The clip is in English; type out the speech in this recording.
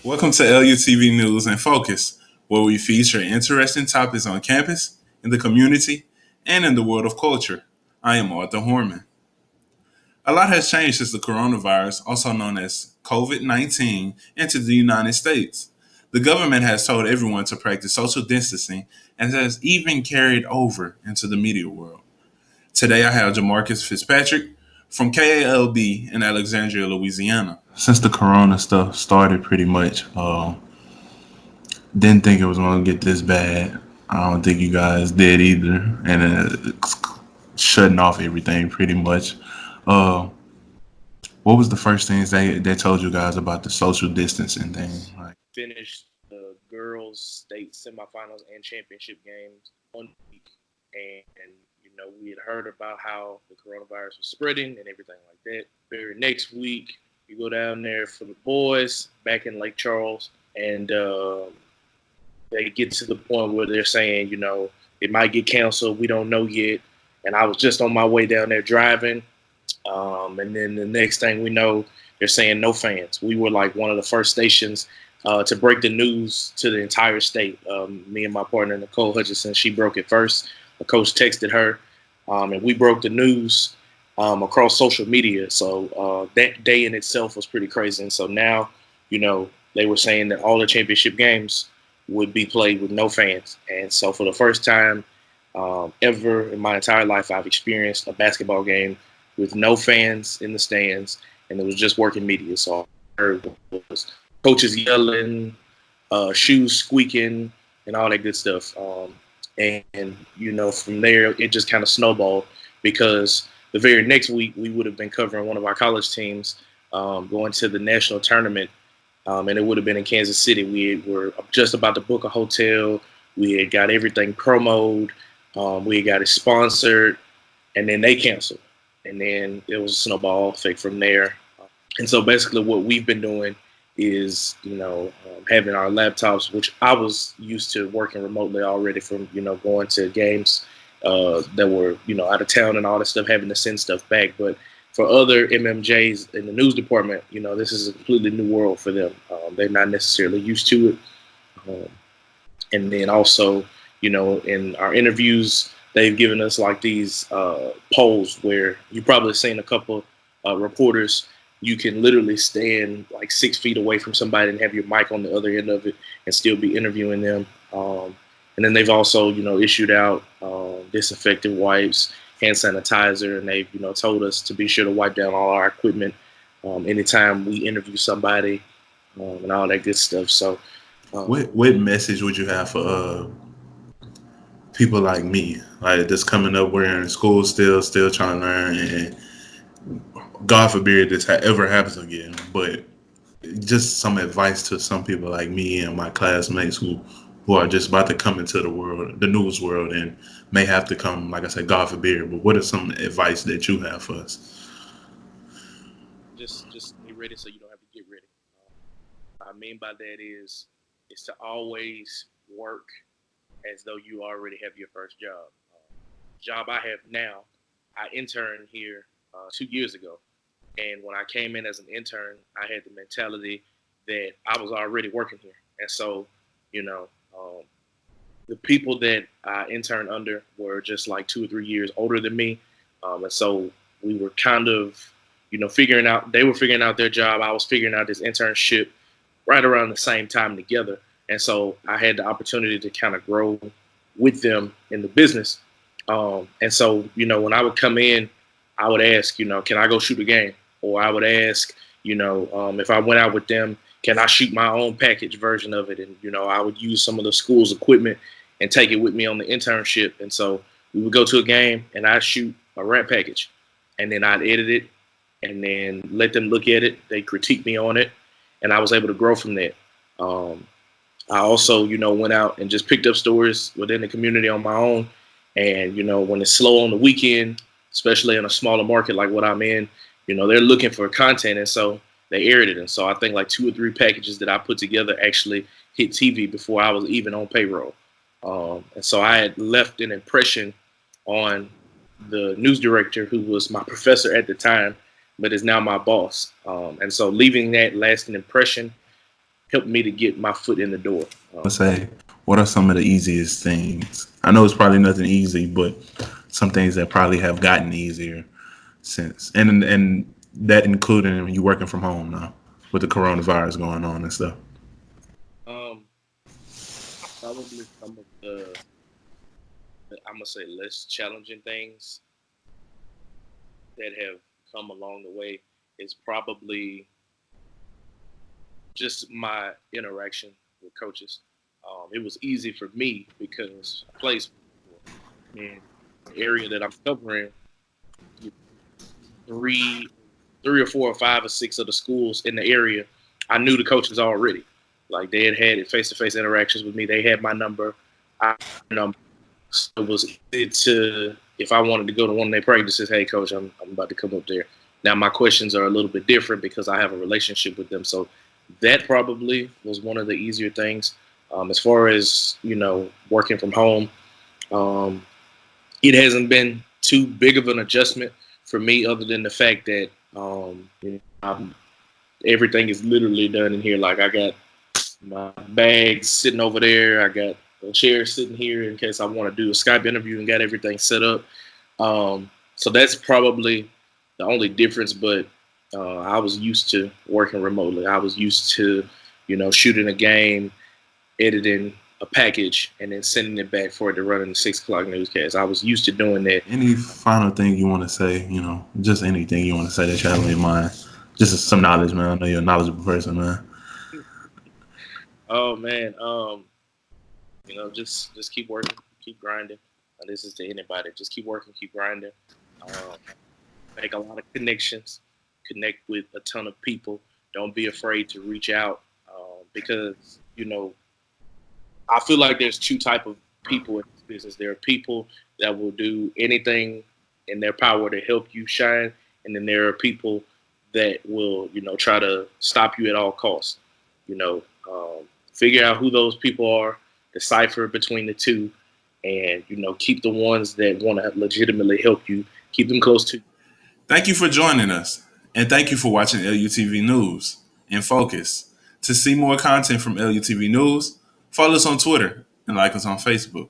Welcome to LUTV News InFocus, where we feature interesting topics on campus, in the community, and in the world of culture. I am Arthur Harmon. A lot has changed since the coronavirus, also known as COVID-19, entered the United States. The government has told everyone to practice social distancing and has even carried over into the media world. Today I have Jamarcus Fitzpatrick from KALB in Alexandria, Louisiana. Since the corona stuff started pretty much, didn't think it was going to get this bad. I don't think you guys did either. And shutting off everything pretty much. Uh, what was the first things they told you guys about the social distancing thing? Like, Finished the girls' state semifinals and championship games one week, and we had heard about how the coronavirus was spreading and everything like that. Very next week, we go down there for the boys back in Lake Charles, and they get to the point where they're saying, it might get canceled. We don't know yet. And I was just on my way down there driving, and then the next thing we know, they're saying no fans. We were like one of the first stations to break the news to the entire state. Me and my partner, Nicole Hutchinson, she broke it first. The coach texted her, and we broke the news across social media. So that day in itself was pretty crazy. And so now, they were saying that all the championship games would be played with no fans. And so for the first time ever in my entire life, I've experienced a basketball game with no fans in the stands, and it was just working media. So I heard was coaches yelling, shoes squeaking, and all that good stuff. And from there, it just kind of snowballed because the very next week, we would have been covering one of our college teams going to the national tournament, and it would have been in Kansas City. We were just about to book a hotel. We had got everything promoted. We had got it sponsored, and then they canceled. And then it was a snowball effect from there. And so basically what we've been doing is, having our laptops, which I was used to working remotely already from, going to games that were, out of town and all that stuff, having to send stuff back. But for other MMJs in the news department, this is a completely new world for them. They're not necessarily used to it. And then also, in our interviews, they've given us like these polls where you probably seen a couple reporters. You can literally stand like 6 feet away from somebody and have your mic on the other end of it and still be interviewing them. And then they've also, issued out disinfectant wipes, hand sanitizer, and they've, told us to be sure to wipe down all our equipment anytime we interview somebody and all that good stuff. So, what message would you have for people like me, like just coming up, we're in school still trying to learn, and God forbid this ever happens again, but just some advice to some people like me and my classmates who are just about to come into the news world, and may have to come, like I said, God forbid. But what are some advice that you have for us? Just be ready so you don't have to get ready. What I mean by that is to always work as though you already have your first job. Job I have now, I interned here 2 years ago. And when I came in as an intern, I had the mentality that I was already working here. And so, the people that I interned under were just like 2 or 3 years older than me. And so we were kind of, figuring out, they were figuring out their job. I was figuring out this internship right around the same time together. And so I had the opportunity to kind of grow with them in the business. And so, when I would come in, I would ask, can I go shoot a game? Or I would ask, if I went out with them, can I shoot my own package version of it? And, I would use some of the school's equipment and take it with me on the internship. And so we would go to a game and I'd shoot a rap package, and then I'd edit it and then let them look at it. They critique me on it, and I was able to grow from that. I also, went out and just picked up stores within the community on my own. And, when it's slow on the weekend, especially in a smaller market like what I'm in, they're looking for content. And so they aired it. And so I think like 2 or 3 packages that I put together actually hit TV before I was even on payroll. And so I had left an impression on the news director, who was my professor at the time, but is now my boss. And so leaving that lasting impression helped me to get my foot in the door. Let's say, what are some of the easiest things? I know it's probably nothing easy, but some things that probably have gotten easier since, and that including you working from home now with the coronavirus going on and stuff. Um, Probably some of I'm gonna say less challenging things that have come along the way is probably just my interaction with coaches. It was easy for me because I played in the area that I'm covering. Three, three or four or five or six of the schools in the area, I knew the coaches already. Like they had face-to-face interactions with me. They had my number. I had my number. So it was easy to, if I wanted to go to one of their practices, hey coach, I'm about to come up there. Now my questions are a little bit different because I have a relationship with them. So that probably was one of the easier things. As far as working from home, um, it hasn't been too big of an adjustment for me, other than the fact that everything is literally done in here. Like I got my bags sitting over there. I got a chair sitting here in case I want to do a Skype interview and got everything set up. So that's probably the only difference. But I was used to working remotely. I was used to, shooting a game, editing a package, and then sending it back for it to run in the 6 o'clock newscast. I was used to doing that. Any final thing you want to say? Just anything you want to say that you have in your mind. Just some knowledge, man. I know you're a knowledgeable person, man. Oh man, just keep working, keep grinding. This is to anybody. Just keep working, keep grinding. Um, Make a lot of connections, connect with a ton of people. Don't be afraid to reach out because I feel like there's two type of people in this business. There are people that will do anything in their power to help you shine, and then there are people that will try to stop you at all costs. You know, Figure out who those people are, decipher between the two, and keep the ones that want to legitimately help you. Keep them close to you. Thank you for joining us, and thank you for watching LUTV News in Focus. To see more content from LUTV News, follow us on Twitter and like us on Facebook.